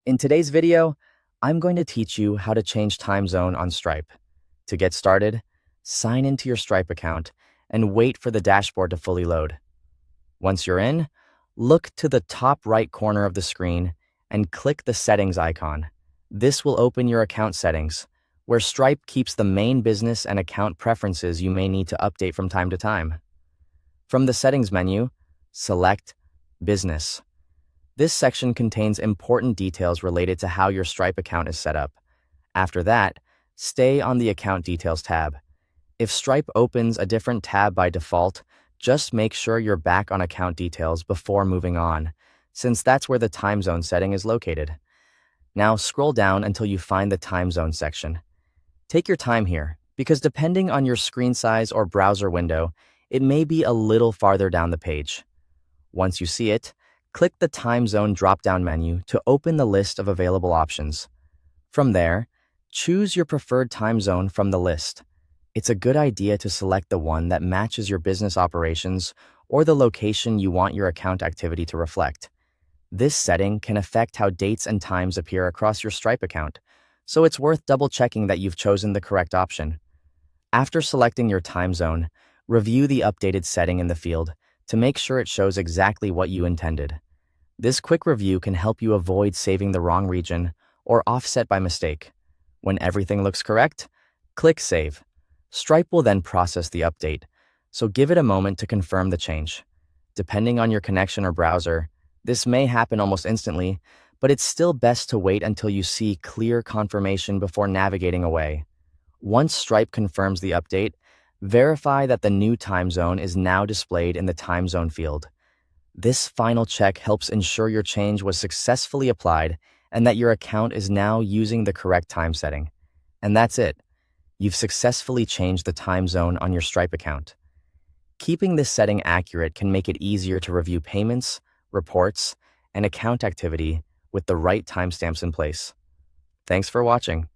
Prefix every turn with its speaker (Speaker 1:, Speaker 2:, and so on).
Speaker 1: In today's video, I'm going to teach you how to change time zone on Stripe. To get started, sign into your Stripe account and wait for the dashboard to fully load. Once you're in, look to the top right corner of the screen and click the settings icon. This will open your account settings, where Stripe keeps the main business and account preferences you may need to update from time to time. From the settings menu, select Business. This section contains important details related to how your Stripe account is set up. After that, stay on the Account Details tab. If Stripe opens a different tab by default, just make sure you're back on Account Details before moving on, since that's where the time zone setting is located. Now scroll down until you find the time zone section. Take your time here, because depending on your screen size or browser window, it may be a little farther down the page. Once you see it, click the Time Zone drop-down menu to open the list of available options. From there, choose your preferred time zone from the list. It's a good idea to select the one that matches your business operations or the location you want your account activity to reflect. This setting can affect how dates and times appear across your Stripe account, so it's worth double-checking that you've chosen the correct option. After selecting your time zone, review the updated setting in the field to make sure it shows exactly what you intended. This quick review can help you avoid saving the wrong region or offset by mistake. When everything looks correct, click Save. Stripe will then process the update, so give it a moment to confirm the change. Depending on your connection or browser, this may happen almost instantly, but it's still best to wait until you see clear confirmation before navigating away. Once Stripe confirms the update, verify that the new time zone is now displayed in the time zone field. This final check helps ensure your change was successfully applied and that your account is now using the correct time setting. And that's it. You've successfully changed the time zone on your Stripe account. Keeping this setting accurate can make it easier to review payments, reports, and account activity with the right timestamps in place. Thanks for watching.